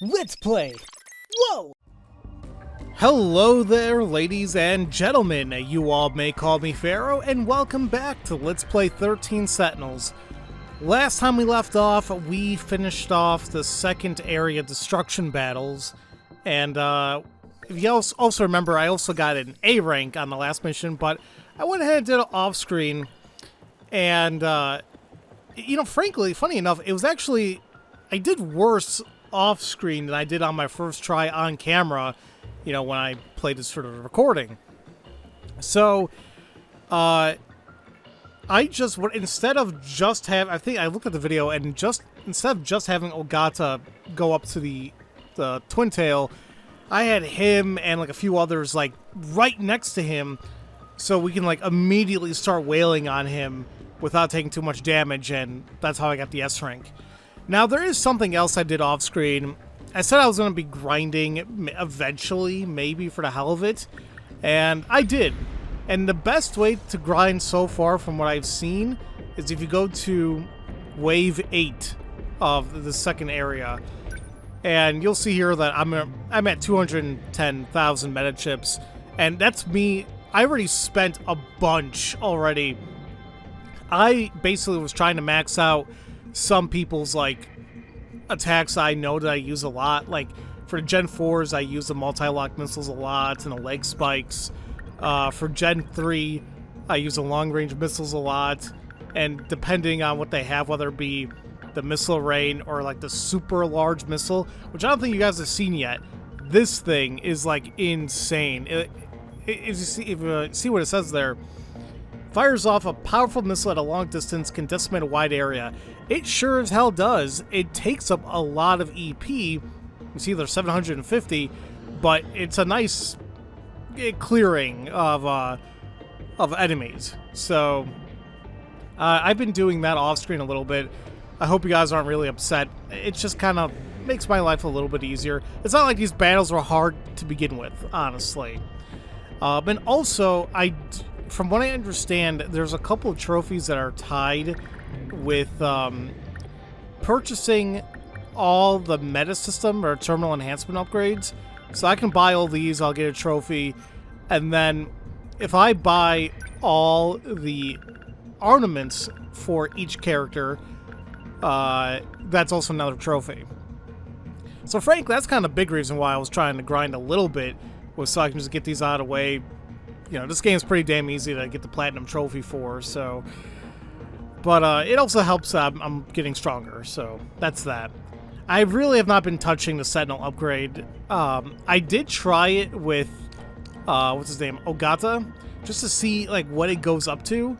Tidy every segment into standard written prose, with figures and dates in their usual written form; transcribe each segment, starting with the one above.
Let's play! Whoa! Hello there, ladies and gentlemen. You all may call me Pharaoh, and welcome back to Let's Play 13 Sentinels. Last time we left off, we finished off the second area destruction battles, and if you also remember, I also got an A rank on the last mission, but I went ahead and did it off-screen, and, you know, frankly, funny enough, it was actually, I did worse off-screen than I did on my first try on camera, you know, when I played this sort of recording. So, I just, instead of just I think I looked at the video, and instead of just having Ogata go up to the Twin Tail, I had him and, like, a few others, like, right next to him, so we can, like, immediately start wailing on him without taking too much damage, and that's how I got the S rank. Now, there is something else I did off-screen. I said I was going to be grinding eventually, maybe for the hell of it, and I did. And the best way to grind so far from what I've seen is if you go to Wave 8 of the second area, and you'll see here that I'm at 210,000 meta chips, and that's me. I already spent a bunch already. I basically was trying to max out some people's, like, attacks I know that I use a lot. Like, for Gen 4s, I use the multi-lock missiles a lot and the leg spikes. For Gen 3, I use the long-range missiles a lot. And depending on what they have, whether it be the missile rain or, like, the super large missile, which I don't think you guys have seen yet, this thing is, like, insane. If you see what it says there, fires off a powerful missile at a long distance, can decimate a wide area. It sure as hell does. It takes up a lot of EP. You see there's 750, but it's a nice clearing of enemies. So I've been doing that off screen a little bit. I hope you guys aren't really upset. It just kind of makes my life a little bit easier. It's not like these battles were hard to begin with, honestly. And also, from what I understand, there's a couple of trophies that are tied with purchasing all the meta system or terminal enhancement upgrades. So I can buy all these, I'll get a trophy, and then if I buy all the ornaments for each character, that's also another trophy. So frankly, that's kind of the big reason why I was trying to grind a little bit, was so I can just get these out of the way. You know, this game's pretty damn easy to get the platinum trophy for, so. But it also helps that I'm getting stronger, so that's that. I really have not been touching the Sentinel upgrade. I did try it with, what's his name, Ogata, just to see, like, what it goes up to.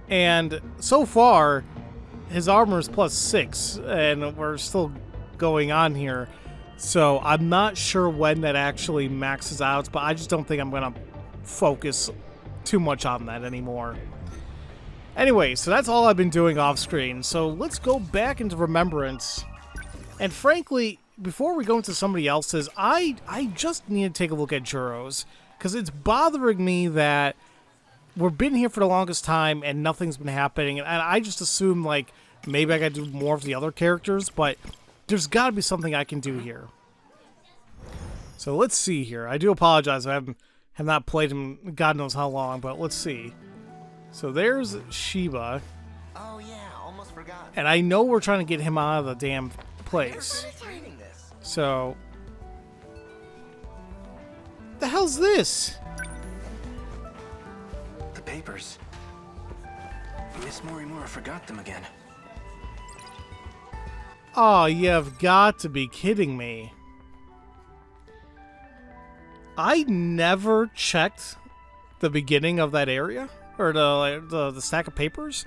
And so far, his armor is +6, and we're still going on here. So I'm not sure when that actually maxes out, but I just don't think I'm going to focus too much on that anymore. Anyway, so that's all I've been doing off screen. So let's go back into Remembrance. And frankly, before we go into somebody else's, I just need to take a look at Juros, because it's bothering me that we've been here for the longest time and nothing's been happening. And I just assume, like, maybe I gotta do more of the other characters, but there's gotta be something I can do here. So let's see here. I do apologize, I have not played him God knows how long, but let's see. So there's Sheba. Oh yeah, almost forgot. And I know we're trying to get him out of the damn place. So the hell's this? The papers. Miss Morimura forgot them again. Oh, you've got to be kidding me. I never checked the beginning of that area, or the stack of papers,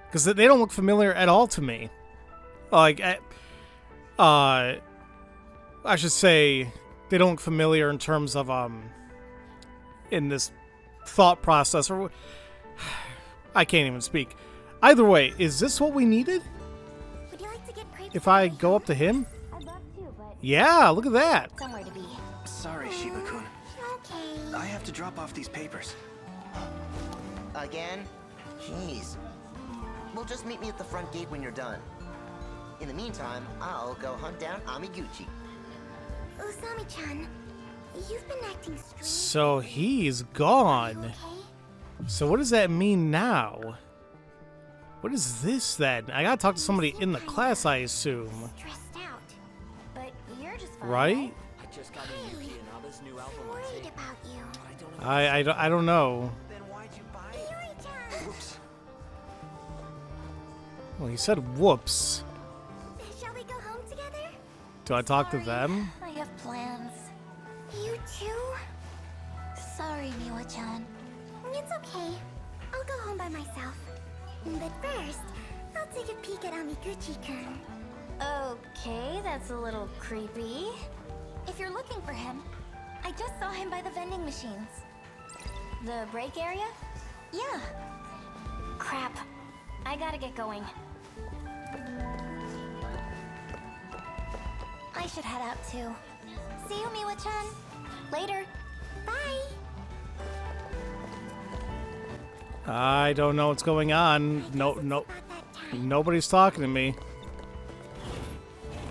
because they don't look familiar at all to me. Like, I should say they don't look familiar in terms of in this thought process, or I can't even speak. Either way, is this what we needed? Would you like to get If I go up to him? I'd love to, but Yeah, look at that. somewhere to be. Sorry, Shiba-kun. Okay. I have to drop off these papers. Again? Jeez. Well, just meet me at the front gate when you're done. In the meantime, I'll go hunt down Amiguchi. Usami-chan, you've been acting strange. So he's gone. Okay? So what does that mean now? What is this then? I gotta talk to somebody in the class, I assume. Stressed out. But you're just fine, Right? I just got Yuki and Aba's new album on Worried tape. about you. But I don't know. I don't know. Then why'd you buy it? Yuri-chan! Whoops. Well, he said whoops. Shall we go home together? Do I talk to them? I have plans. You too? Sorry, Miwa-chan. It's okay. I'll go home by myself. But first, I'll take a peek at Amiguchi-kun. Okay, that's a little creepy. If you're looking for him, I just saw him by the vending machines. The break area? Yeah. Crap. I gotta get going. I should head out too. See you, Miwa-chan. Later. Bye. I don't know what's going on. No, nobody's talking to me.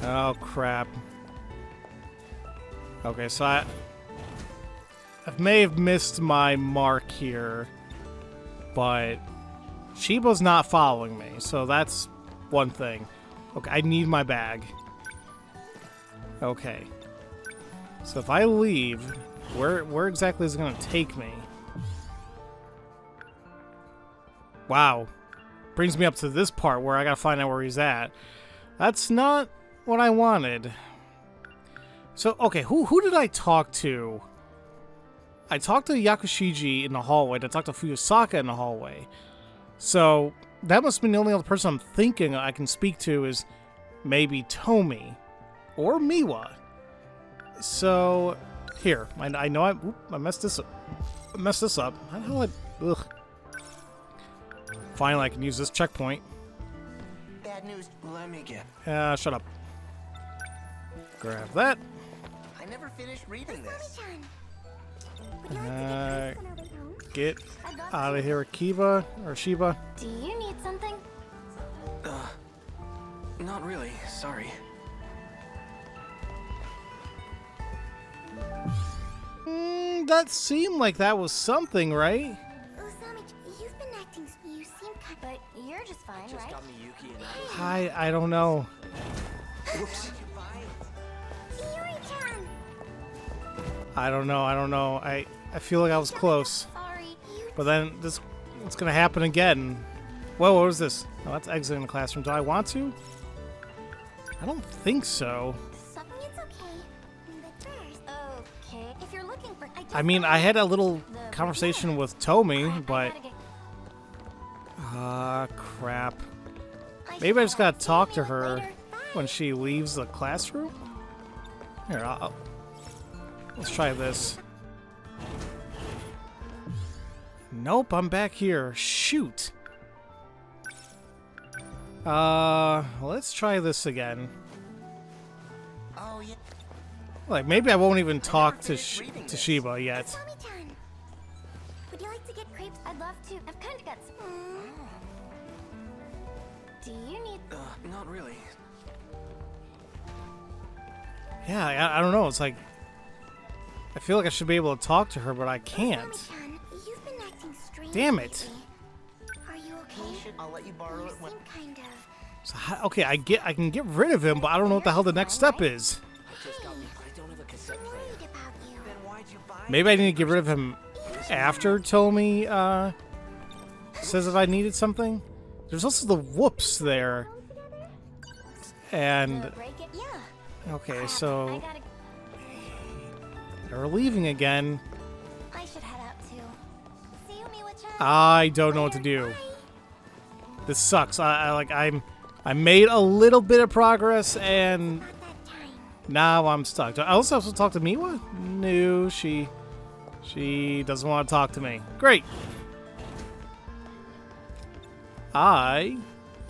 Oh crap. Okay, so I may have missed my mark here, but Shiba's not following me, so that's one thing. Okay, I need my bag. Okay. So if I leave, where exactly is it gonna take me? Wow. Brings me up to this part where I gotta find out where he's at. That's not what I wanted. So, okay, who did I talk to? I talked to Yakushiji in the hallway. I talked to Fuyusaka in the hallway. So, that must be the only other person I'm thinking I can speak to is maybe Tomi. Or Miwa. So, here. I know I messed this up. I messed this up. How the hell ugh. Finally, I can use this checkpoint. Bad news. Let me get. Shut up. Grab that. I never finished reading this. Usami-chan, would you like to get drinks on our way home? Get I'd love out to. of here, Akiba or Shiba. Do you need something? Not really. Sorry. That seemed like that was something, right? Usami, you've been acting. You seem kind. But you're just fine, Just right? got me Yuki and Aba's. I don't know. Whoops. Yuri-chan! I don't know. I feel like I was close. Sorry. But then it's gonna happen again. Whoa, what was this? Oh, that's exiting the classroom. Do I want to? I don't think so. Something it's okay. But first, okay. If you're looking for, I mean, I had a little conversation with Tomi, but crap. Maybe I just gotta talk to her when she leaves the classroom. Here, let's try this. Nope, I'm back here. Shoot. Let's try this again. Oh, yeah. Like, maybe I won't even talk to Shiba yet. Usami-chan, would you like to get crepes? I'd love to. I've kind of got some. Do you need? Not really. Yeah, I don't know. It's like, I feel like I should be able to talk to her, but I can't. Usami-chan, you've been acting strange. Damn it. lately. Are you okay? I'll let you borrow You it when. seem kind of. So, okay, I can get rid of him, but I don't know what the hell the next step is. I just got me. I don't have a cassette I'm player. worried about you. Then why'd you buy Maybe I need to get rid of him after Tomi says that I needed something. There's also the whoops there. And Break it? Yeah. okay, I so gotta. they're leaving again. I should head out too. See you, Miwa-chan. I don't know what to do. This sucks. I made a little bit of progress and Not that time. now I'm stuck. Do I also have to talk to Miwa? No, she doesn't want to talk to me. Great. I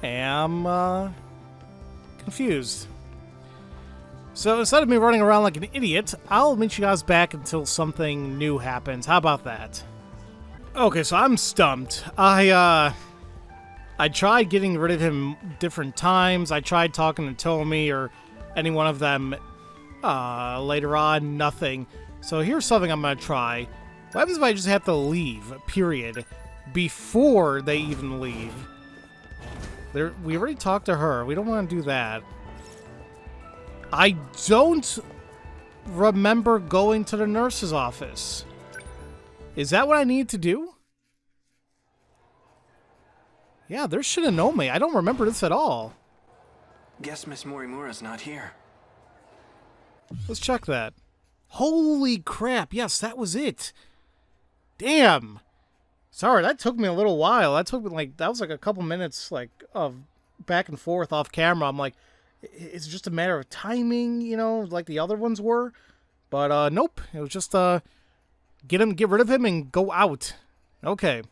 am confused. So instead of me running around like an idiot, I'll meet you guys back until something new happens. How about that? Okay, so I'm stumped. I tried getting rid of him different times. I tried talking to Tommy or any one of them later on. Nothing. So here's something I'm going to try. What happens if I just have to leave, period, before they even leave? We already talked to her. We don't want to do that. I don't remember going to the nurse's office. Is that what I need to do? Yeah, there's Shinonome. I don't remember this at all. Guess Miss Morimura's not here. Let's check that. Holy crap. Yes, that was it. Damn. Sorry, that took me a little while. That was like a couple minutes of back and forth off camera. I'm like, it's just a matter of timing, you know, like the other ones were. But nope. It was just get rid of him and go out. Okay.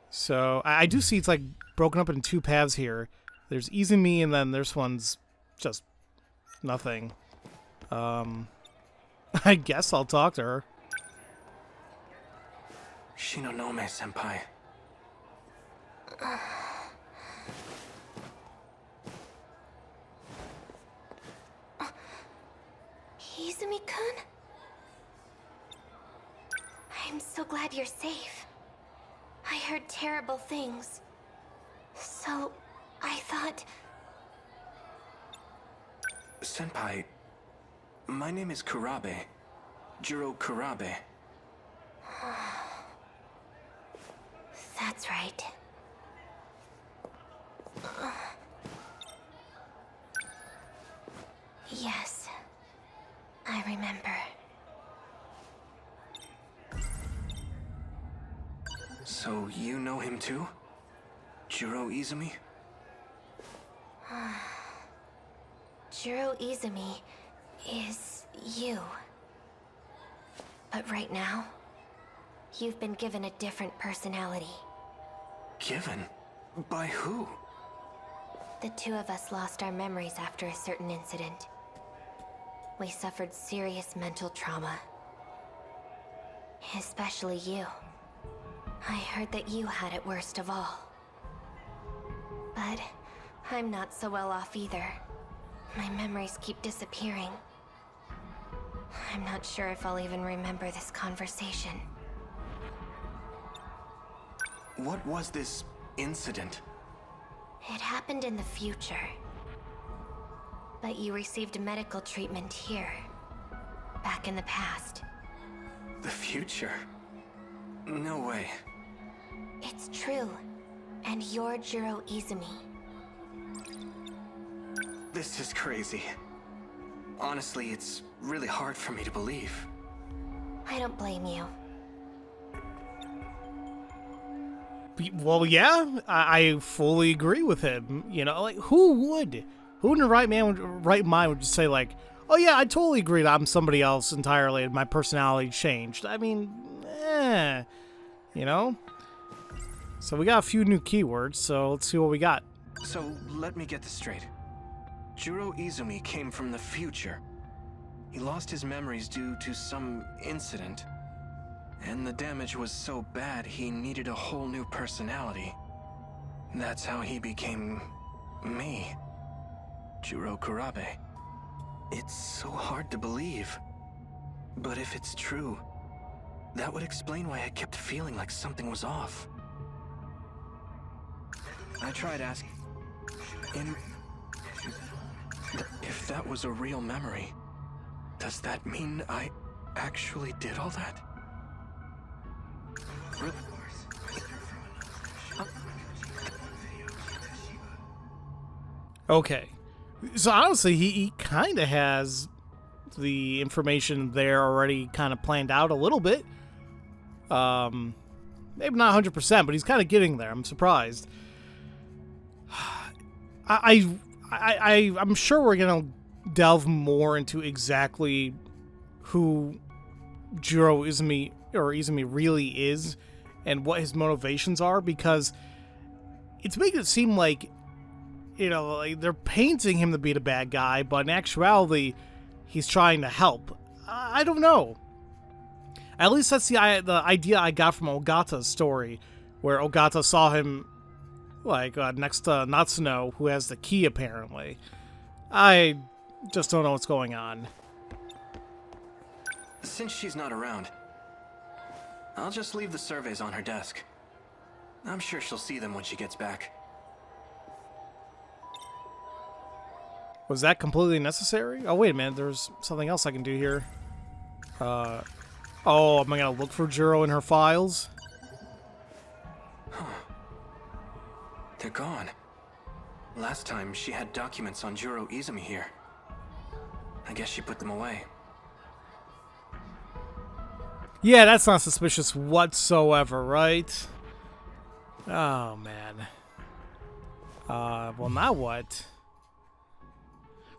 So I do see it's like broken up in two paths here. There's Izumi and then this one's just nothing. I guess I'll talk to her. Shinonome-senpai. Izumi-kun? I'm so glad you're safe. I heard terrible things. So, I thought... Senpai, my name is Kurabe. Jiro Kurabe. That's right. Yes, I remember. So you know him too? Jiro Izumi? Jiro Izumi is you. But right now, you've been given a different personality. Given? By who? The two of us lost our memories after a certain incident. We suffered serious mental trauma. Especially you. I heard that you had it worst of all. But I'm not so well off either. My memories keep disappearing. I'm not sure if I'll even remember this conversation. What was this incident? It happened in the future. But you received medical treatment here. Back in the past. The future? No way. It's true. And you're Jiro Izumi. This is crazy. Honestly, it's really hard for me to believe. I don't blame you. Well, yeah, I fully agree with him. You know, like, who in the right mind would just say, like, oh yeah, I totally agree that I'm somebody else entirely and my personality changed. I mean, you know? So we got a few new keywords, so let's see what we got. So, let me get this straight. Jiro Izumi came from the future. He lost his memories due to some incident. And the damage was so bad he needed a whole new personality. That's how he became... me. Jiro Kurabe. It's so hard to believe. But if it's true, that would explain why I kept feeling like something was off. I tried asking him if that was a real memory. Does that mean I actually did all that? Okay. So honestly, he kind of has the information there already kind of planned out a little bit. Maybe not 100%, but he's kind of getting there. I'm surprised. I'm sure we're going to delve more into exactly who Jiro Izumi really is and what his motivations are, because it's making it seem like, you know, like they're painting him to be the bad guy, but in actuality, he's trying to help. I don't know. At least that's the idea I got from Ogata's story, where Ogata saw him Like, next to Natsuno, who has the key, apparently. I just don't know what's going on. Since she's not around, I'll just leave the surveys on her desk. I'm sure she'll see them when she gets back. Was that completely necessary? Oh, wait a minute. There's something else I can do here. Oh, am I going to look for Juro in her files? They're gone. Last time, she had documents on Juro Izumi here. I guess she put them away. Yeah, that's not suspicious whatsoever, right? Oh, man. Well, now what?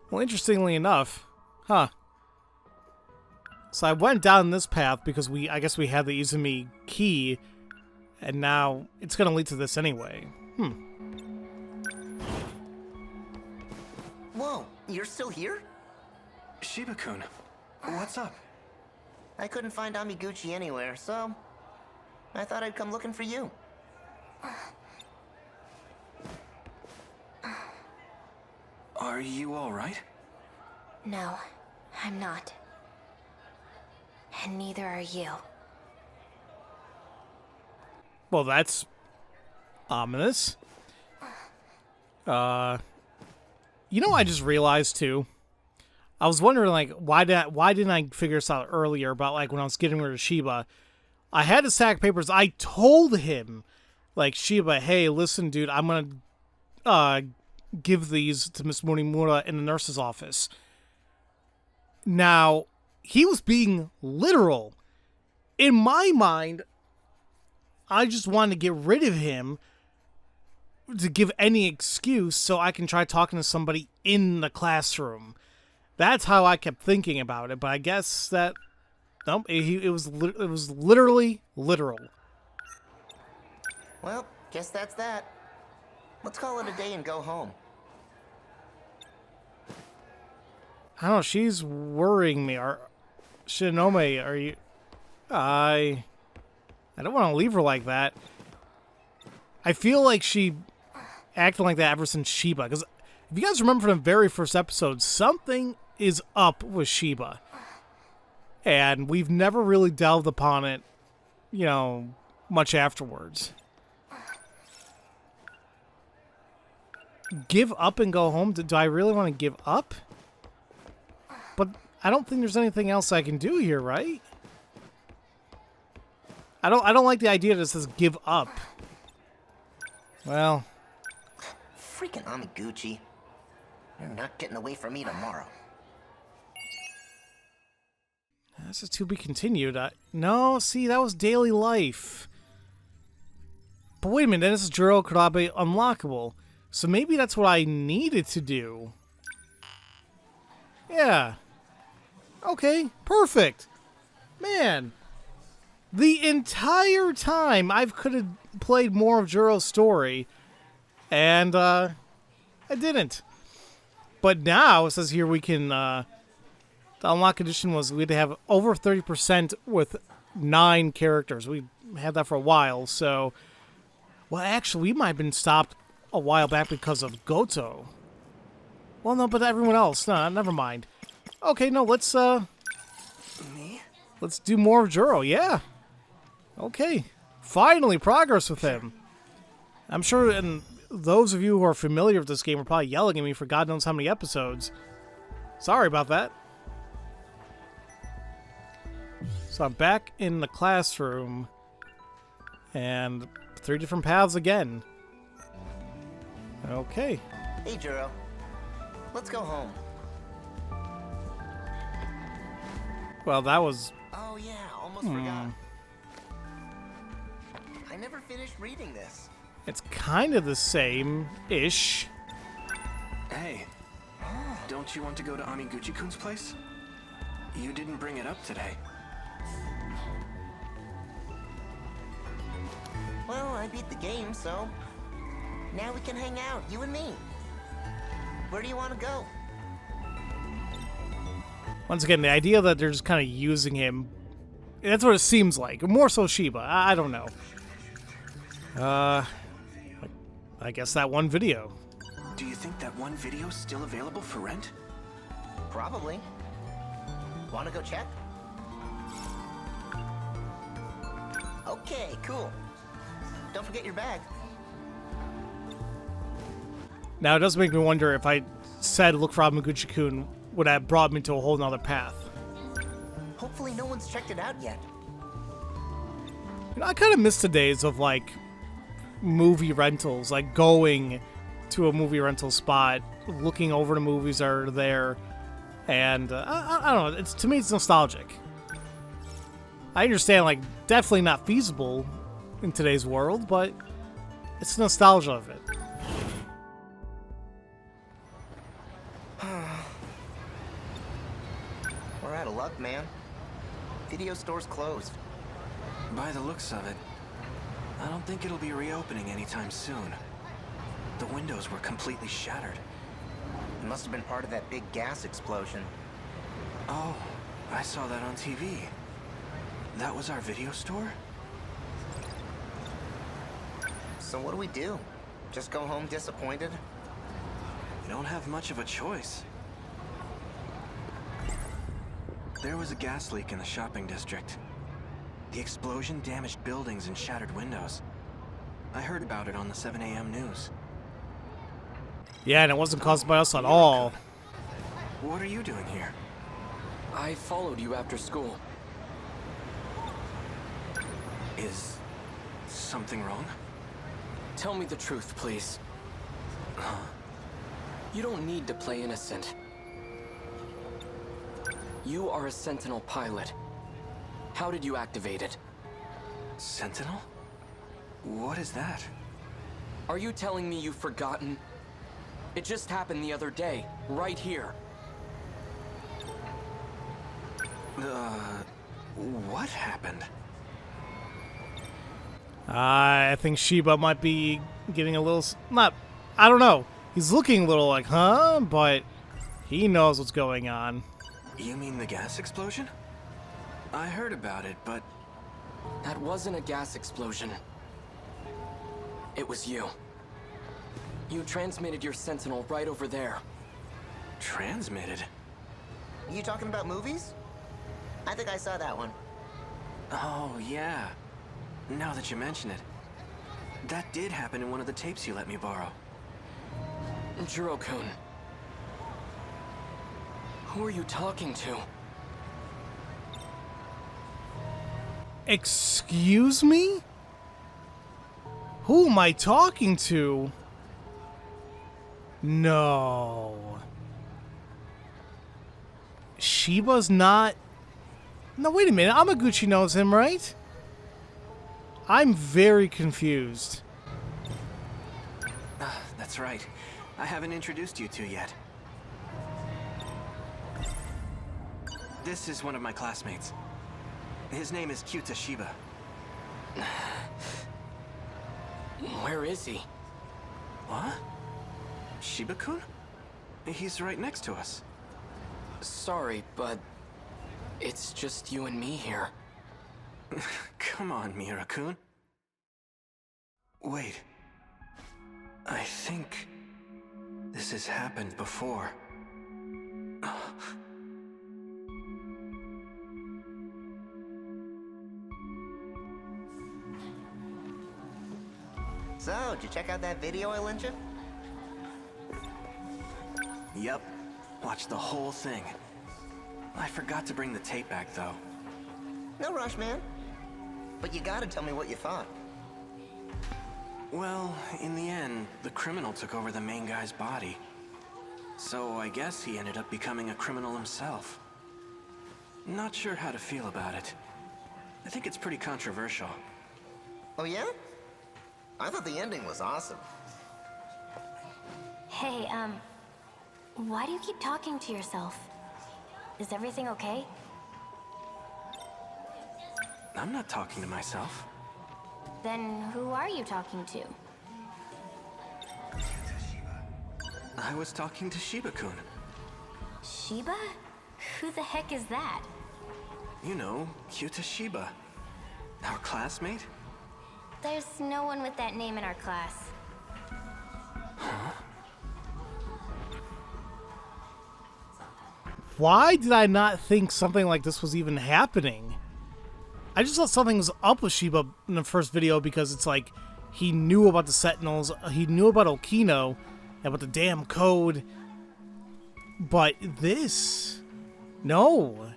Well, interestingly enough, huh. So I went down this path because I guess we had the Izumi key, and now it's gonna lead to this anyway. Whoa, you're still here? Shiba-kun, what's up? I couldn't find Amiguchi anywhere, so I thought I'd come looking for you. Are you alright? No, I'm not. And neither are you. Well, that's ominous. You know what I just realized too? I was wondering, like, why didn't I figure this out earlier about, like, when I was getting rid of Shiba? I had a stack of papers. I told him, like, Shiba, hey, listen, dude, I'm gonna give these to Miss Morimura in the nurse's office. Now, he was being literal. In my mind, I just wanted to get rid of him to give any excuse so I can try talking to somebody in the classroom. That's how I kept thinking about it, but I guess that nope, it was literally literal. Well, guess that's that. Let's call it a day and go home. I don't know, she's worrying me. Shinome, are you... I don't want to leave her like that. I feel like she acted like that ever since Shiba. Because if you guys remember from the very first episode, something is up with Shiba. And we've never really delved upon it, you know, much afterwards. Give up and go home? Do I really want to give up? But I don't think there's anything else I can do here, right? I don't like the idea that it says give up. Well, Freaking Amiguchi. You're not getting away from me tomorrow. this is to be continued. No, see, that was daily life. But wait a minute, then this is Juro Kurabe unlockable. So maybe that's what I needed to do. Yeah. Okay, perfect. Man. The entire time I could have played more of Juro's story, and I didn't. But now it says here we can, the unlock condition was we had to have over 30% with 9 characters. We had that for a while, so... Well, actually, we might have been stopped a while back because of Goto. Well, no, but everyone else. No, never mind. Okay, no, let's Me? let's do more of Juro, yeah. Okay. Finally, progress with him. I'm sure, and those of you who are familiar with this game are probably yelling at me for God knows how many episodes. Sorry about that. So I'm back in the classroom, and 3 different paths again. Okay. Hey, Juro. Let's go home. Well, that was... Oh, yeah, almost forgot. I never finished reading this. It's kind of the same-ish. Hey, don't you want to go to Amiguchi-kun's place? You didn't bring it up today. Well, I beat the game, so now we can hang out, you and me. Where do you want to go? Once again, the idea that they're just kind of using him, that's what it seems like. More so Shiba. I don't know. I guess that one video. Do you think that one video's still available for rent? Probably. Wanna go check? Okay, cool. Don't forget your bag. Now, it does make me wonder if I said look for Hamaguchi-kun, would have brought me to a whole nother path. Hopefully no one's checked it out yet. You know, I kind of miss the days of, like, movie rentals, like going to a movie rental spot, looking over the movies that are there, and I don't know, to me it's nostalgic. I understand, like, definitely not feasible in today's world, but it's nostalgia of it. We're out of luck, man. Video store's closed. By the looks of it, I don't think it'll be reopening anytime soon. The windows were completely shattered. It must have been part of that big gas explosion. Oh, I saw that on TV. That was our video store? So what do we do? Just go home disappointed? We don't have much of a choice. There was a gas leak in the shopping district. The explosion damaged buildings and shattered windows. I heard about it on the 7 a.m. news. Yeah, and it wasn't caused by us at all. What are you doing here? I followed you after school. Is something wrong? Tell me the truth, please. You don't need to play innocent. You are a Sentinel pilot. How did you activate it? Sentinel? What is that? Are you telling me you've forgotten? It just happened the other day, right here. What happened? I think Shiba might be getting a little... I don't know. He's looking a little like, huh? But he knows what's going on. You mean the gas explosion? I heard about it, but... That wasn't a gas explosion. It was you. You transmitted your Sentinel right over there. Transmitted? You talking about movies? I think I saw that one. Oh, yeah. Now that you mention it. That did happen in one of the tapes you let me borrow. Jiro-kun. Who are you talking to? Excuse me? Who am I talking to? No. Shiba's not... No, wait a minute. Hamaguchi knows him, right? I'm very confused. That's right. I haven't introduced you two yet. This is one of my classmates. His name is Kyuta Shiba. Where is he? What? Shiba-kun? He's right next to us. Sorry, but it's just you and me here. Come on, Miura-kun. Wait. I think this has happened before. So, did you check out that video I lent you? Yep. Watched the whole thing. I forgot to bring the tape back, though. No rush, man. But you gotta tell me what you thought. Well, in the end, the criminal took over the main guy's body. So I guess he ended up becoming a criminal himself. Not sure how to feel about it. I think it's pretty controversial. Oh yeah? I thought the ending was awesome. Hey, why do you keep talking to yourself? Is everything okay? I'm not talking to myself. Then who are you talking to? I was talking to Shiba-kun. Shiba? Who the heck is that? You know, Kyuta Shiba. Our classmate? There's no one with that name in our class. Why did I not think something like this was even happening? I just thought something was up with Shiba in the first video because it's like he knew about the Sentinels, he knew about Okino, and about the damn code. But this... No.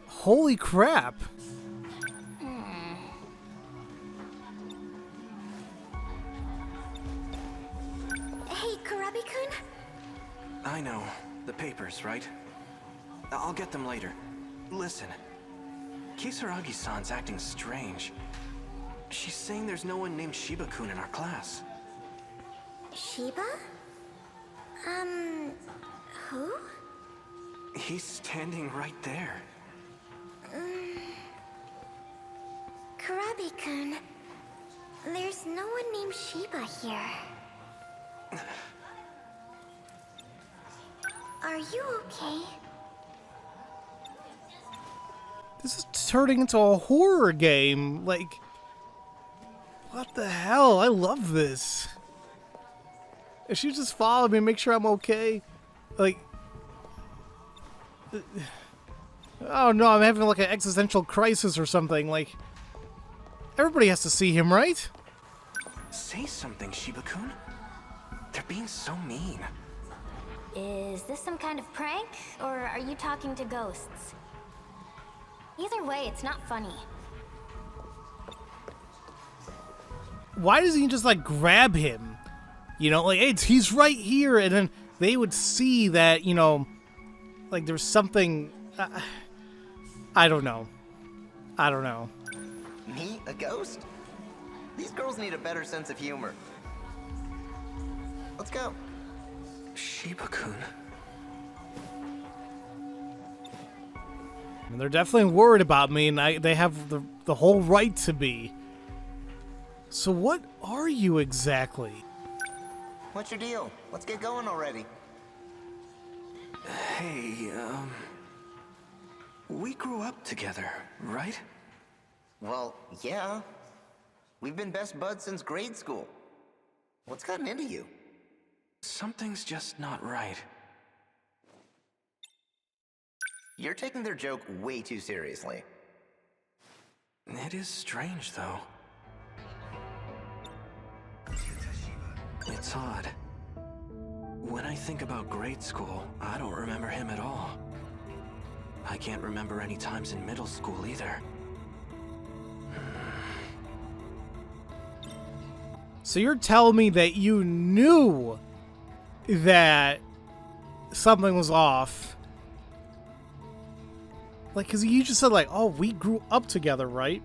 Holy crap. Hey, Kurabi-kun? I know. The papers, right? I'll get them later. Listen. Kisaragi-san's acting strange. She's saying there's no one named Shiba-kun in our class. Shiba? Who? He's standing right there. Kurabi-kun, there's no one named Shiba here. Are you okay? This is turning into a horror game. Like, what the hell? I love this. If she just follow me and make sure I'm okay. Like, oh no, I'm having like an existential crisis or something. Like, everybody has to see him, right? Say something, Shiba-kun. They're being so mean. Is this some kind of prank, or are you talking to ghosts? Either way, it's not funny. Why doesn't he just like grab him? You know, like, hey, he's right here, and then they would see that, you know, like there's something. I don't know. I don't know. Me? A ghost? These girls need a better sense of humor. Let's go. Shiba-kun. And they're definitely worried about me, and they have the whole right to be. So what are you exactly? What's your deal? Let's get going already. Hey, we grew up together, right? Well, yeah. We've been best buds since grade school. What's gotten into you? Something's just not right. You're taking their joke way too seriously. It is strange, though. It's odd. When I think about grade school, I don't remember him at all. I can't remember any times in middle school either. So you're telling me that you knew that something was off? Like, because you just said, like, oh, we grew up together, right?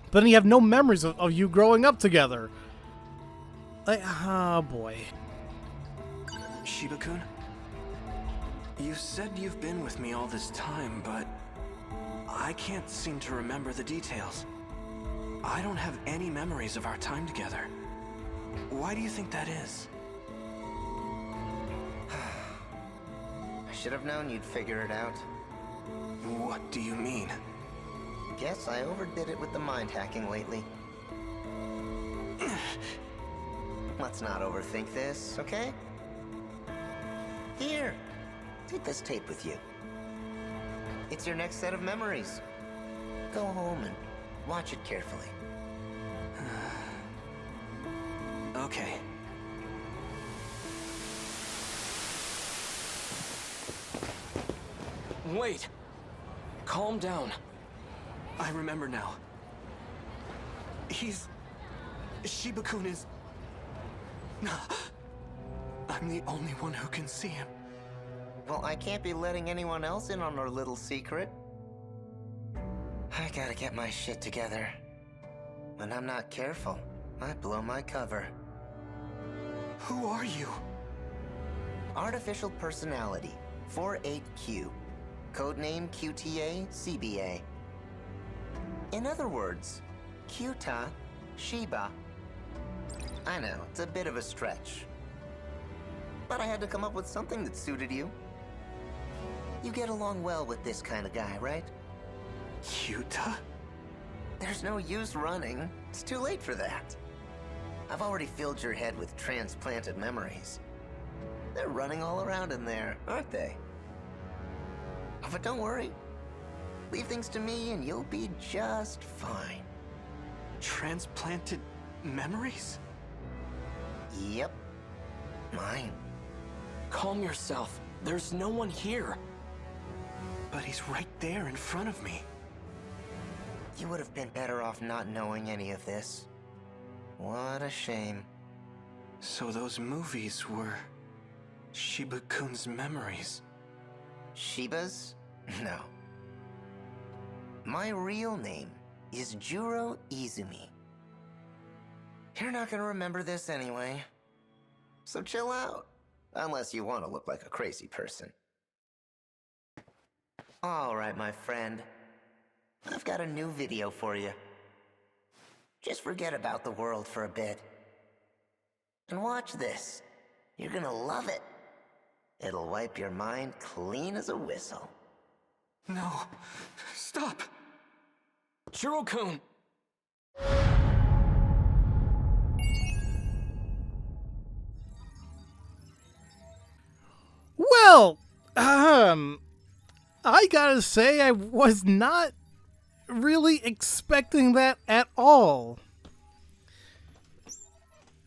But then you have no memories of you growing up together. Like, oh, boy. Shiba-kun? You said you've been with me all this time, but I can't seem to remember the details. I don't have any memories of our time together. Why do you think that is? I should have known you'd figure it out. What do you mean? Guess I overdid it with the mind hacking lately. Let's not overthink this, okay? Here, take this tape with you. It's your next set of memories. Go home and watch it carefully. Okay. Wait! Calm down. I remember now. Shiba-kun is... I'm the only one who can see him. Well, I can't be letting anyone else in on our little secret. I gotta get my shit together. When I'm not careful, I blow my cover. Who are you? Artificial Personality, 48Q. Codename QTA-CBA. In other words, Kyuta Shiba. I know, it's a bit of a stretch. But I had to come up with something that suited you. You get along well with this kind of guy, right? Kyuta? There's no use running. It's too late for that. I've already filled your head with transplanted memories. They're running all around in there, aren't they? But don't worry. Leave things to me and you'll be just fine. Transplanted memories? Yep. Mine. Calm yourself. There's no one here. But he's right there in front of me. You would have been better off not knowing any of this. What a shame. So those movies were Shiba-kun's memories. Shiba's? No. My real name is Juro Izumi. You're not gonna remember this anyway. So chill out. Unless you want to look like a crazy person. Alright, my friend. I've got a new video for you. Just forget about the world for a bit. And watch this. You're gonna love it. It'll wipe your mind clean as a whistle. No. Stop! Juro-kun! Well, I gotta say, I was not really expecting that at all.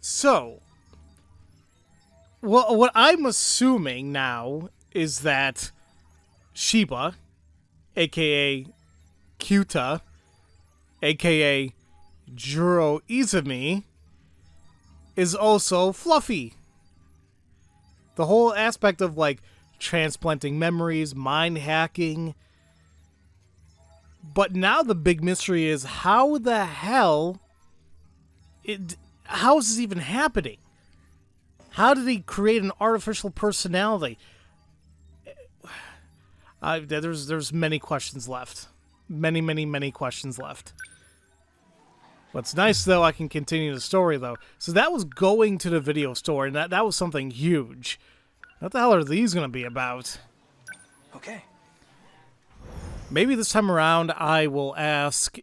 So, well, what I'm assuming now is that Shiba, aka Kyuta, aka Juro Izumi, is also Fluffy. The whole aspect of, like, transplanting memories, mind hacking. But now the big mystery is how the hell how is this even happening? How did he create an artificial personality? There's many questions left. Many questions left. What's nice, though, I can continue the story, though. So that was going to the video store, and that was something huge. What the hell are these going to be about? Okay. Maybe this time around I will ask,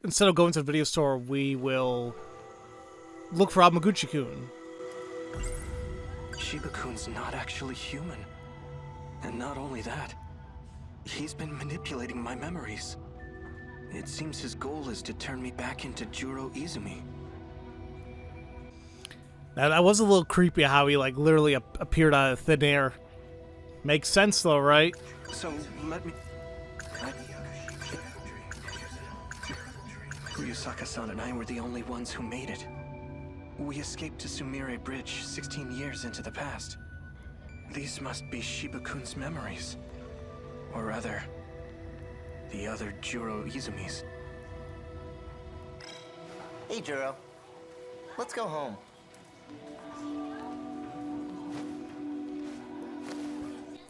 instead of going to the video store, we will look for Amaguchi-kun. Shiba-kun's not actually human. And not only that, he's been manipulating my memories. It seems his goal is to turn me back into Juro Izumi. Now, that was a little creepy how he, like, literally appeared out of thin air. Makes sense, though, right? So, let me... Ryusaka-san and I were the only ones who made it. We escaped to Sumire Bridge 16 years into the past. These must be Shiba-kun's memories. Or rather, the other Juro Izumis. Hey, Juro. Let's go home.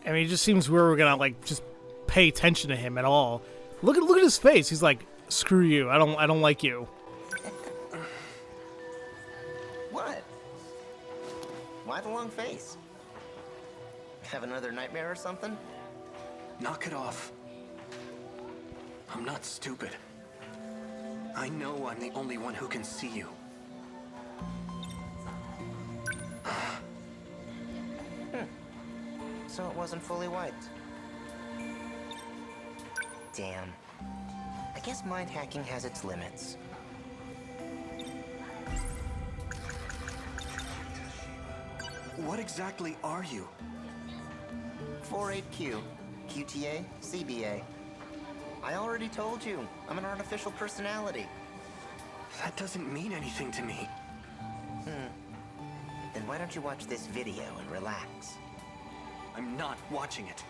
I mean, it just seems we're gonna, like, just pay attention to him at all. Look at his face. He's like, screw you. I don't like you. What? Why the long face? Have another nightmare or something? Knock it off. I'm not stupid. I know I'm the only one who can see you. So it wasn't fully wiped. Damn. I guess mind hacking has its limits. What exactly are you? 48Q, QTA, CBA. I already told you, I'm an artificial personality. That doesn't mean anything to me. Then why don't you watch this video and relax? I'm not watching it.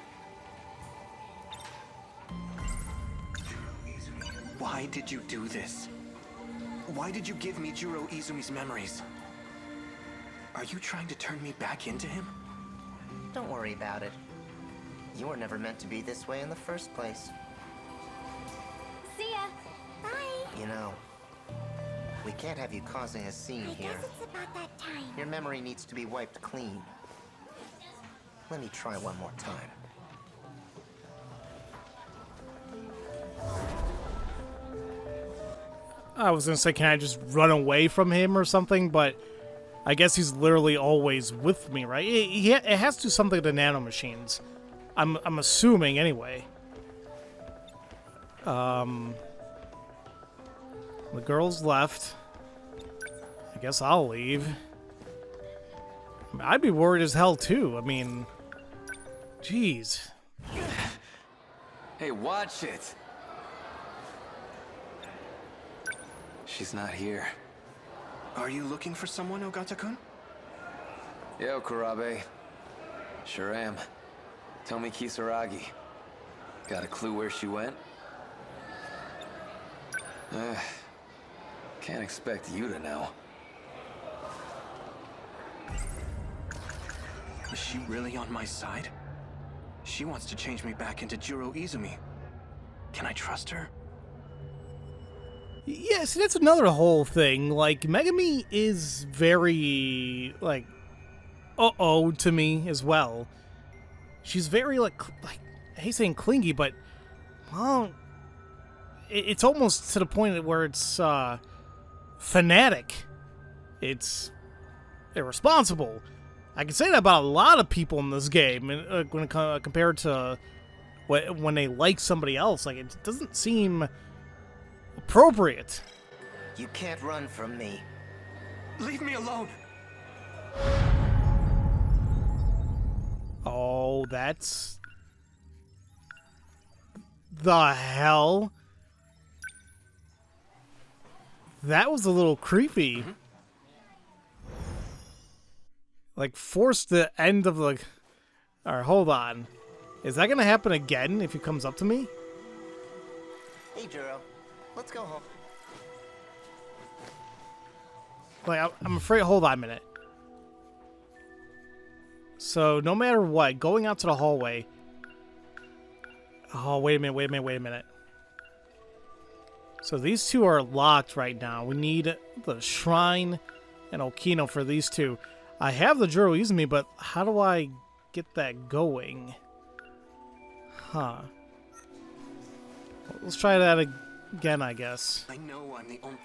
Why did you do this? Why did you give me Juro Izumi's memories? Are you trying to turn me back into him? Don't worry about it. You were never meant to be this way in the first place. See ya. Bye. You know, we can't have you causing a scene I here. guess it's about that time. Your memory needs to be wiped clean. Let me try one more time. I was gonna say, can I just run away from him or something? But I guess he's literally always with me, right? It has to do something to nanomachines. I'm assuming anyway. The girl's left. I guess I'll leave. I'd be worried as hell too. I mean, jeez. Hey, watch it. She's not here. Are you looking for someone, Ogata-kun? Yo, Kurabe. Sure am. Tell me, Kisaragi. Got a clue where she went? Can't expect you to know. Is she really on my side? She wants to change me back into Juro Izumi. Can I trust her? Yeah, see, that's another whole thing. Like, Megami is very, like, uh-oh to me as well. She's very, like, I hate saying clingy, but, well, it's almost to the point where it's, fanatic. It's irresponsible. I can say that about a lot of people in this game, when compared to when they like somebody else. Like, it doesn't seem appropriate. You can't run from me. Leave me alone! Oh, that's... the hell? That was a little creepy. Mm-hmm. Like, force the end of the... Alright, hold on. Is that gonna happen again if he comes up to me? Hey, Juro. Let's go home. Like, I'm afraid... Hold on a minute. So, no matter what, going out to the hallway... Oh, wait a minute. So these two are locked right now. We need the shrine and Okino for these two. I have the Juro Izumi, but how do I get that going? Huh. Well, let's try that again, I guess. I know I'm the only...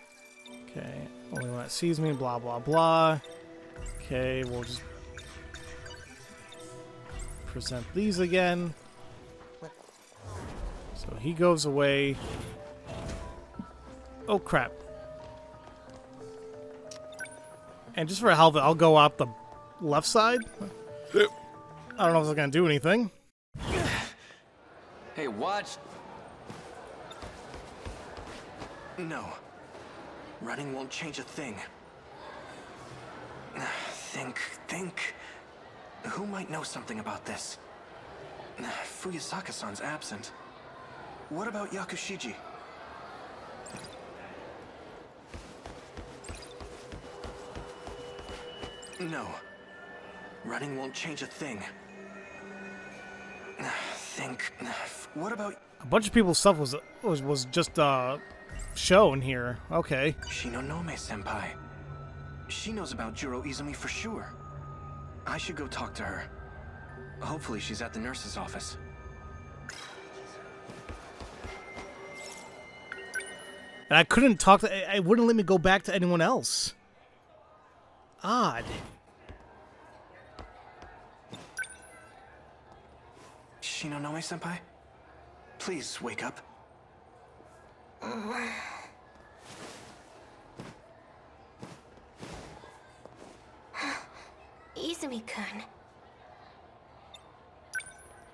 Okay, only one that sees me, blah, blah, blah. Okay, we'll just present these again. So he goes away. Oh, crap. And just for health, I'll go out the left side. I don't know if it's going to do anything. Hey, watch. No. Running won't change a thing. Think. Who might know something about this? Fuyusaka-san's absent. What about Yakushiji? No. Running won't change a thing. What about... A bunch of people's stuff was just shown here. Okay. Shinonome-senpai. She knows about Juro Izumi for sure. I should go talk to her. Hopefully she's at the nurse's office. And I couldn't talk to... It wouldn't let me go back to anyone else. Odd. Shinonome-senpai? Please wake up. Izumi-kun.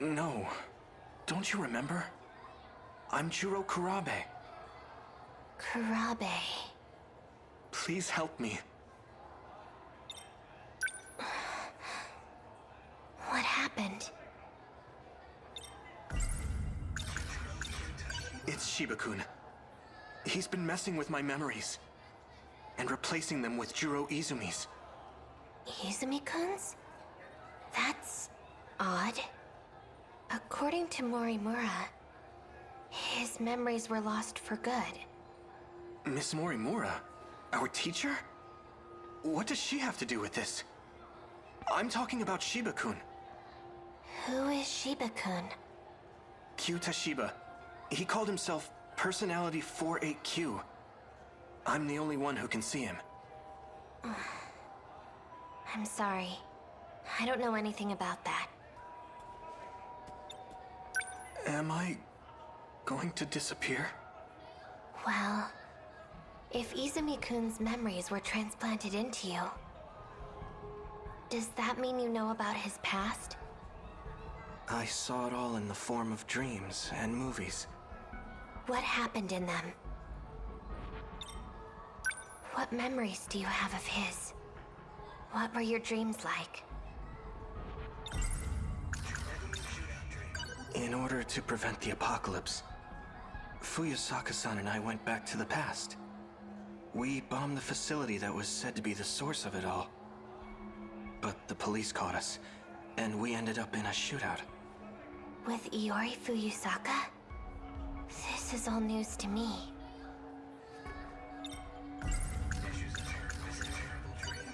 No. Don't you remember? I'm Juro Kurabe. Kurabe. Please help me. What happened? It's Shiba-kun. He's been messing with my memories and replacing them with Juro Izumi's. Izumi-kun's? That's odd. According to Morimura, his memories were lost for good. Miss Morimura? Our teacher? What does she have to do with this? I'm talking about Shiba-kun. Who is Shiba-kun? Kyuta Shiba. He called himself Personality 48Q. I'm the only one who can see him. I'm sorry. I don't know anything about that. Am I going to disappear? Well, if Izumi-kun's memories were transplanted into you, does that mean you know about his past? I saw it all in the form of dreams and movies. What happened in them? What memories do you have of his? What were your dreams like? In order to prevent the apocalypse, Fuyusaka-san and I went back to the past. We bombed the facility that was said to be the source of it all. But the police caught us, and we ended up in a shootout. With Iori Fuyusaka? This is all news to me.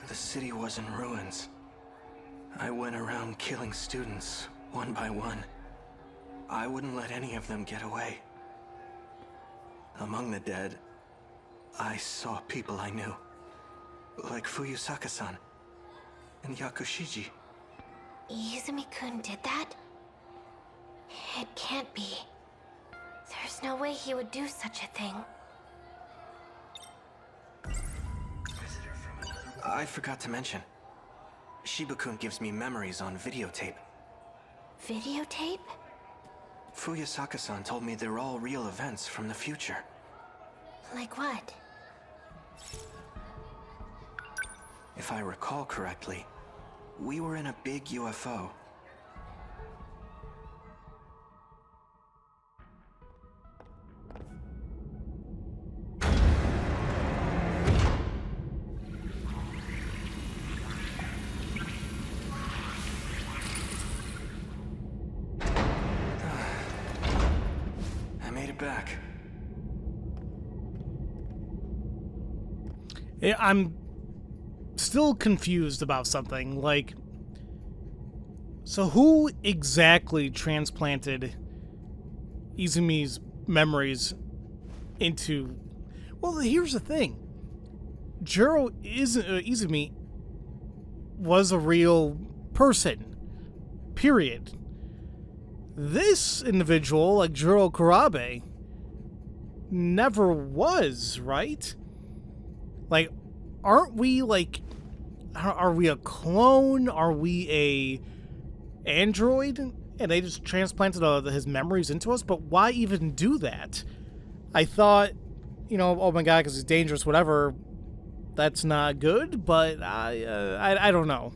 The city was in ruins. I went around killing students, one by one. I wouldn't let any of them get away. Among the dead, I saw people I knew. Like Fuyusaka-san and Yakushiji. Izumi-kun did that? It can't be. There's no way he would do such a thing. I forgot to mention. Shiba-kun gives me memories on videotape. Videotape? Fuyusaka-san told me they're all real events from the future. Like what? If I recall correctly, we were in a big UFO. I made it back. I'm still confused about something. Like, so who exactly transplanted Izumi's memories into... Well, here's the thing. Izumi was a real person. Period. This individual, like Jiro Kurabe, never was, right? Like, aren't we, like... Are we a clone? Are we a android? And they just transplanted his memories into us? But why even do that? I thought, you know, oh my god, because he's dangerous, whatever. That's not good, but I don't know.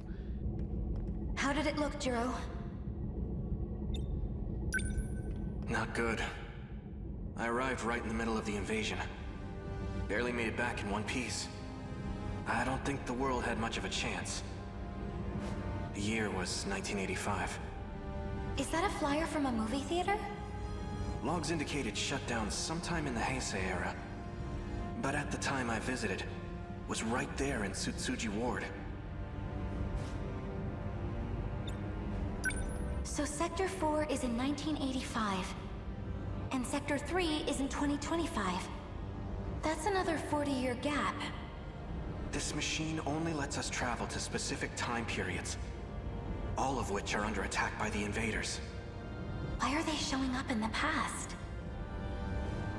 How did it look, Jiro? Not good. I arrived right in the middle of the invasion. Barely made it back in one piece. I don't think the world had much of a chance. The year was 1985. Is that a flyer from a movie theater? Logs indicated shutdown sometime in the Heisei era. But at the time I visited, was right there in Tsutsuji Ward. So Sector 4 is in 1985, and Sector 3 is in 2025. That's another 40-year gap. This machine only lets us travel to specific time periods, all of which are under attack by the invaders. Why are they showing up in the past?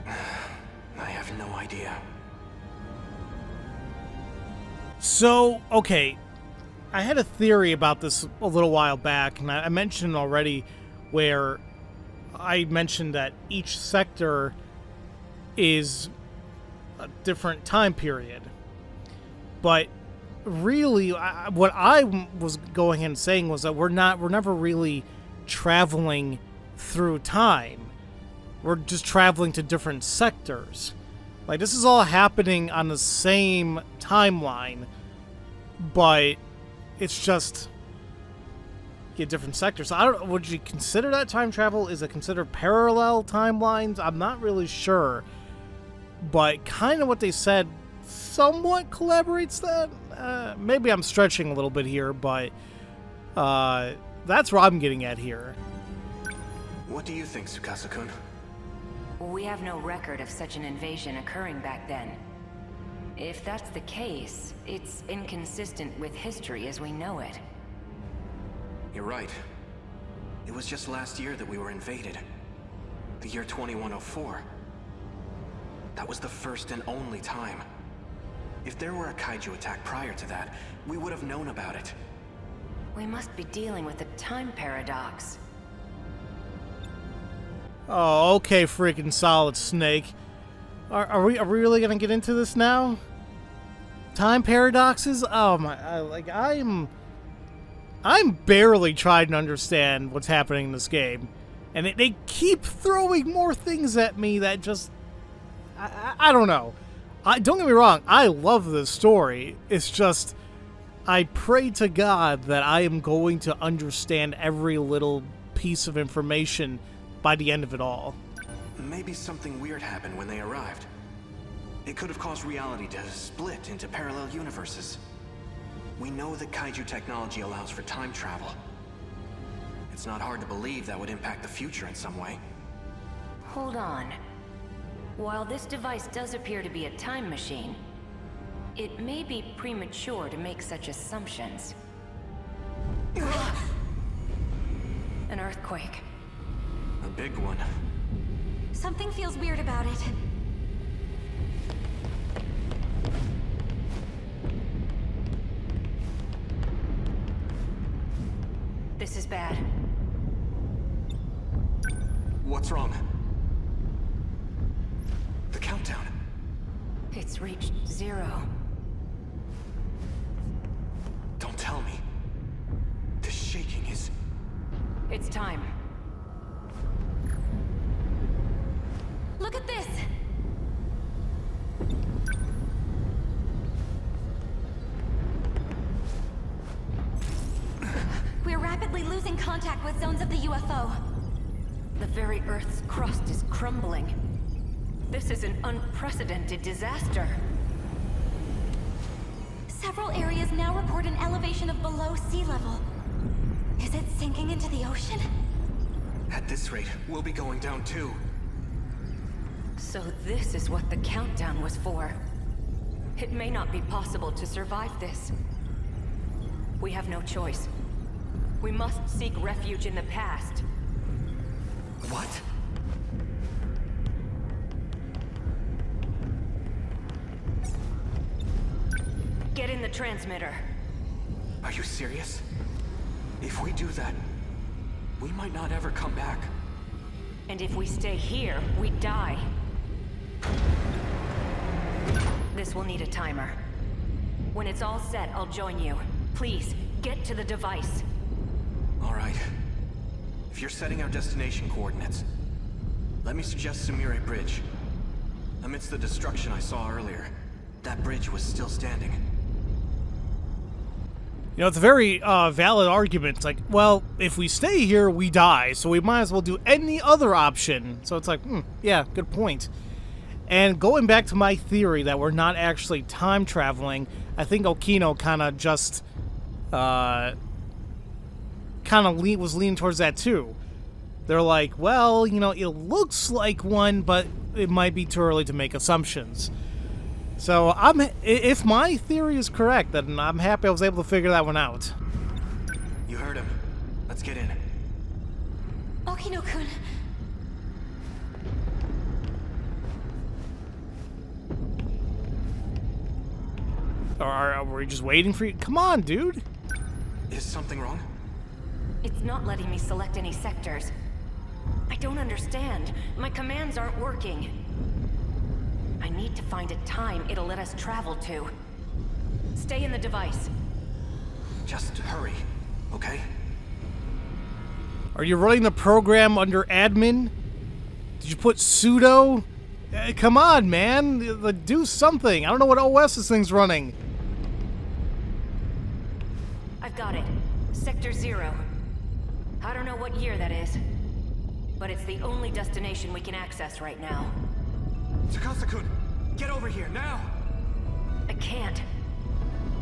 I have no idea. So, okay, I had a theory about this a little while back, and I mentioned it already, where I mentioned that each sector is a different time period. But really, what I was going and saying was that we're never really traveling through time. We're just traveling to different sectors. Like, this is all happening on the same timeline, but it's just different sectors. So I don't know, would you consider that time travel? Is it considered parallel timelines? I'm not really sure. But kind of what they said somewhat collaborates that. Maybe I'm stretching a little bit here, but that's what I'm getting at here. What do you think, Tsukasa-kun? We have no record of such an invasion occurring back then. If that's the case, it's inconsistent with history as we know it. You're right. It was just last year that we were invaded. The year 2104. That was the first and only time. If there were a kaiju attack prior to that, we would have known about it. We must be dealing with a time paradox. Oh, okay, freaking Solid Snake. Are we really gonna get into this now? Time paradoxes? Oh my! I'm barely trying to understand what's happening in this game, and they keep throwing more things at me that just I don't know. Don't get me wrong, I love this story. It's just I pray to God that I am going to understand every little piece of information by the end of it all. Maybe something weird happened when they arrived. It could have caused reality to split into parallel universes. We know that kaiju technology allows for time travel. It's not hard to believe that would impact the future in some way. Hold on. While this device does appear to be a time machine, it may be premature to make such assumptions. An earthquake. A big one. Something feels weird about it. This is bad. What's wrong? The countdown. It's reached 0. Don't tell me. This shaking is... It's time. Look at this! We're rapidly losing contact with zones of the UFO. The very Earth's crust is crumbling. This is an unprecedented disaster. Several areas now report an elevation of below sea level. Is it sinking into the ocean? At this rate, we'll be going down too. So this is what the countdown was for. It may not be possible to survive this. We have no choice. We must seek refuge in the past. What? Get in the transmitter. Are you serious? If we do that, we might not ever come back. And if we stay here, we die. This will need a timer. When it's all set, I'll join you. Please, get to the device. All right. If you're setting our destination coordinates, let me suggest Sumire Bridge. Amidst the destruction I saw earlier, that bridge was still standing. You know, it's a very valid argument. It's like, well, if we stay here, we die, so we might as well do any other option. So it's like, yeah, good point. And going back to my theory that we're not actually time traveling, I think Okino kind of just was leaning towards that too. They're like, well, you know, it looks like one, but it might be too early to make assumptions. So if my theory is correct, then I'm happy I was able to figure that one out. You heard him. Let's get in. Okino-kun. Or are we just waiting for you? Come on, dude. Is something wrong? It's not letting me select any sectors. I don't understand. My commands aren't working. I need to find a time it'll let us travel to. Stay in the device. Just hurry, okay? Are you running the program under admin? Did you put sudo? Come on, man. Do something. I don't know what OS this thing's running. I've got it. Sector 0. I don't know what year that is, but it's the only destination we can access right now. Tsukasa-kun, get over here, now! I can't.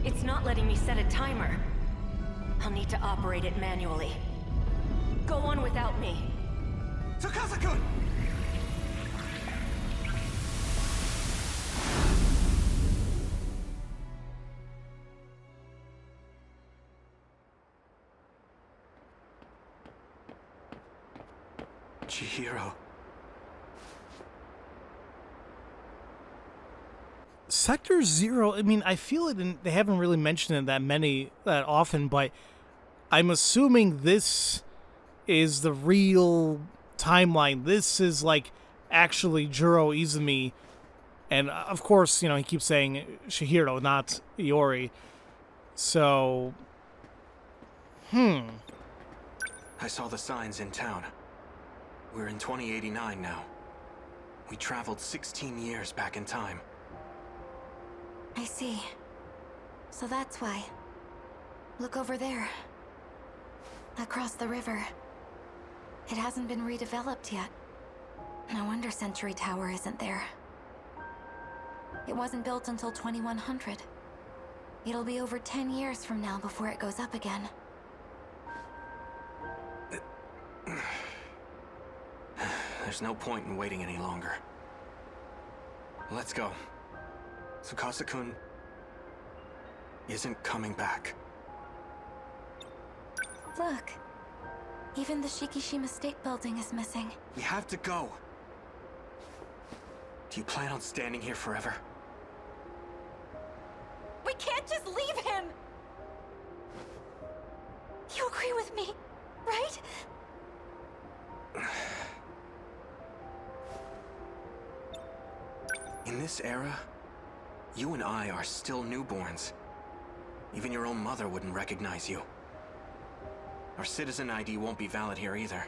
It's not letting me set a timer. I'll need to operate it manually. Go on without me. Chihiro. Sector Zero, I mean, I feel it, they haven't really mentioned it that often, but I'm assuming this is the real timeline. This is, like, actually Juro Izumi. And, of course, you know, he keeps saying Chihiro, not Iori. So, I saw the signs in town. We're in 2089 now. We traveled 16 years back in time. I see. So that's why. Look over there. Across the river. It hasn't been redeveloped yet. No wonder Century Tower isn't there. It wasn't built until 2100. It'll be over 10 years from now before it goes up again. There's no point in waiting any longer. Let's go. Tsukasa-kun isn't coming back. Look. Even the Shikishima State Building is missing. We have to go. Do you plan on standing here forever? We can't just leave him! You agree with me, right? In this era, you and I are still newborns. Even your own mother wouldn't recognize you. Our citizen ID won't be valid here either.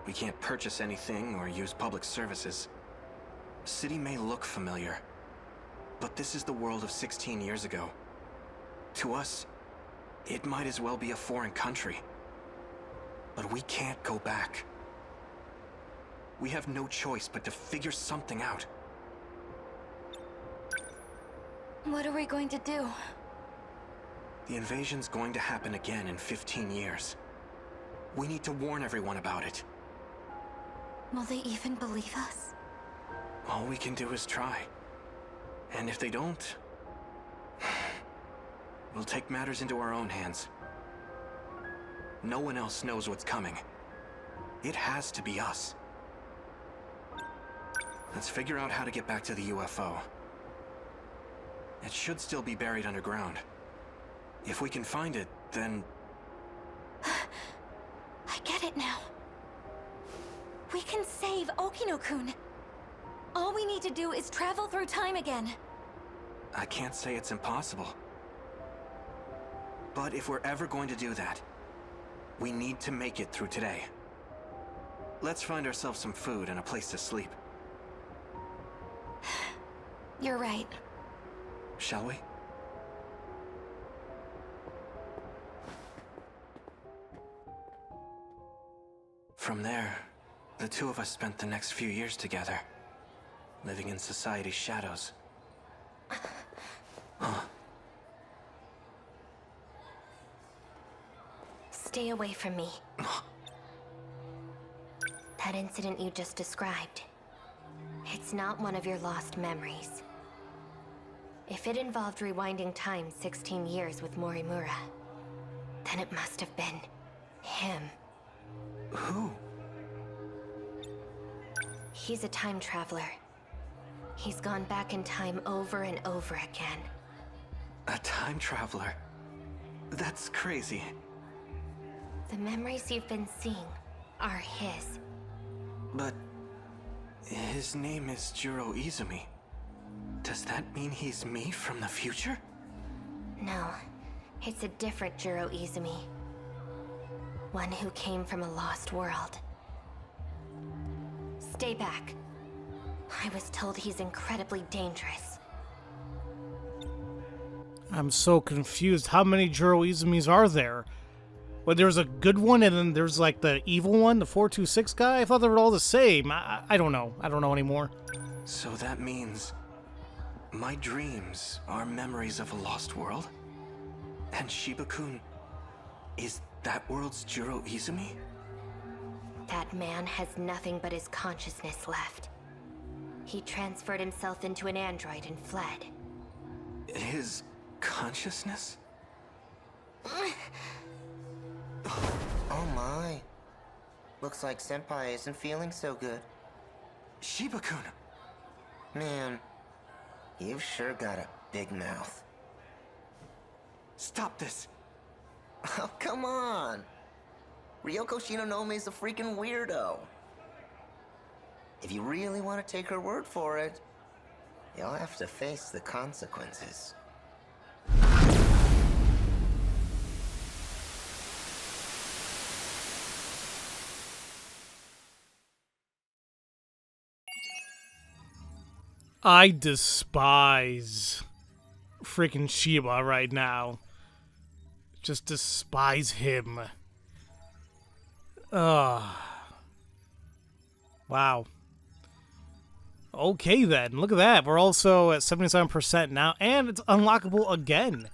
We can't purchase anything or use public services. The city may look familiar, but this is the world of 16 years ago. To us, it might as well be a foreign country. But we can't go back. We have no choice but to figure something out. What are we going to do? The invasion's going to happen again in 15 years. We need to warn everyone about it. Will they even believe us? All we can do is try. And if they don't, we'll take matters into our own hands. No one else knows what's coming. It has to be us. Let's figure out how to get back to the UFO. It should still be buried underground. If we can find it, then... I get it now. We can save Okino-kun. All we need to do is travel through time again. I can't say it's impossible. But if we're ever going to do that, we need to make it through today. Let's find ourselves some food and a place to sleep. You're right. Shall we? From there, the two of us spent the next few years together, living in society's shadows. Stay away from me. That incident you just described, it's not one of your lost memories. If it involved rewinding time 16 years with Morimura, then it must have been him. Who? He's a time traveler. He's gone back in time over and over again. A time traveler? That's crazy. The memories you've been seeing are his. But his name is Juro Izumi. Does that mean he's me from the future? No, it's a different Juro Izumi. One who came from a lost world. Stay back. I was told he's incredibly dangerous. I'm so confused. How many Juro Izumis are there? Well, there's a good one, and then there's like the evil one, the 426 guy. I thought they were all the same. I don't know. I don't know anymore. So that means my dreams are memories of a lost world? And Shiba-kun is that world's Juro Izumi? That man has nothing but his consciousness left. He transferred himself into an android and fled. His consciousness? Oh my. Looks like Senpai isn't feeling so good. Shiba-kun! Man, you've sure got a big mouth. Stop this! Oh, come on! Ryoko Shinonome's a freaking weirdo. If you really want to take her word for it, you'll have to face the consequences. I despise freaking Shiba right now. Just despise him. Ugh. Wow. Okay then, look at that. We're also at 77% now, and it's unlockable again.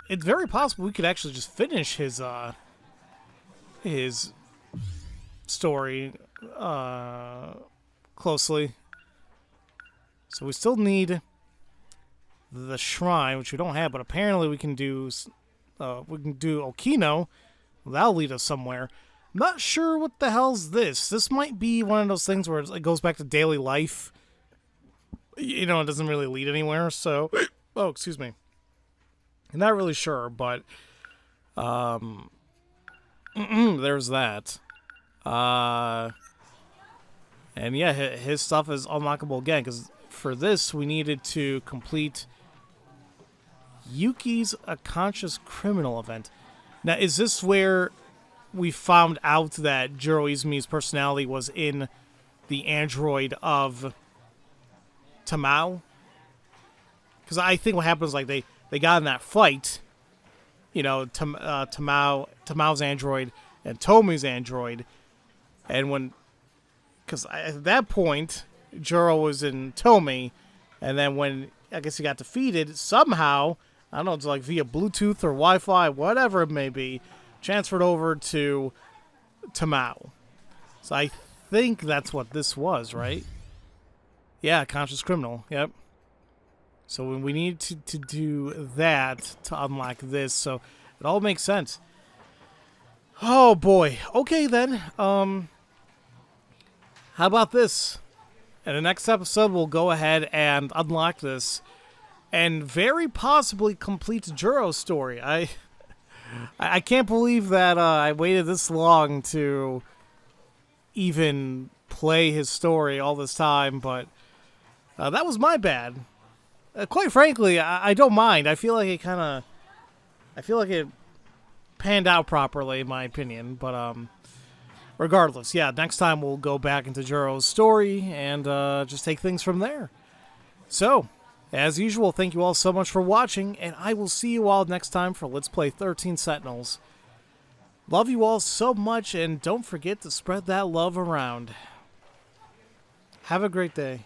It's very possible we could actually just finish his story closely. So we still need the shrine, which we don't have, but apparently we can do Okino. That'll lead us somewhere. I'm not sure what the hell's this. This might be one of those things where it goes back to daily life. You know, it doesn't really lead anywhere, so... Oh, excuse me. I'm not really sure, but... there's that. And yeah, his stuff is unlockable again, because for this, we needed to complete Yuki's A Conscious Criminal event. Now, is this where we found out that Jiro Izumi's personality was in the android of Tamao? Because I think what happens, like, they got in that fight, you know, Tamao's android and Tomi's android, and when... Because at that point, Jiro was in Tomi, and then when, I guess he got defeated, somehow, I don't know, it's like via Bluetooth or Wi-Fi, whatever it may be, transferred over to Tamao. So I think that's what this was, right? Yeah, Conscious Criminal, yep. So we need to do that to unlock this, so it all makes sense. Oh boy, okay then, how about this? In the next episode, we'll go ahead and unlock this and very possibly complete Jiro's story. I can't believe that I waited this long to even play his story all this time, but that was my bad. Quite frankly, I don't mind. I feel like it panned out properly, in my opinion, but regardless, yeah, next time we'll go back into Jiro's story and just take things from there. So, as usual, thank you all so much for watching, and I will see you all next time for Let's Play 13 Sentinels. Love you all so much, and don't forget to spread that love around. Have a great day.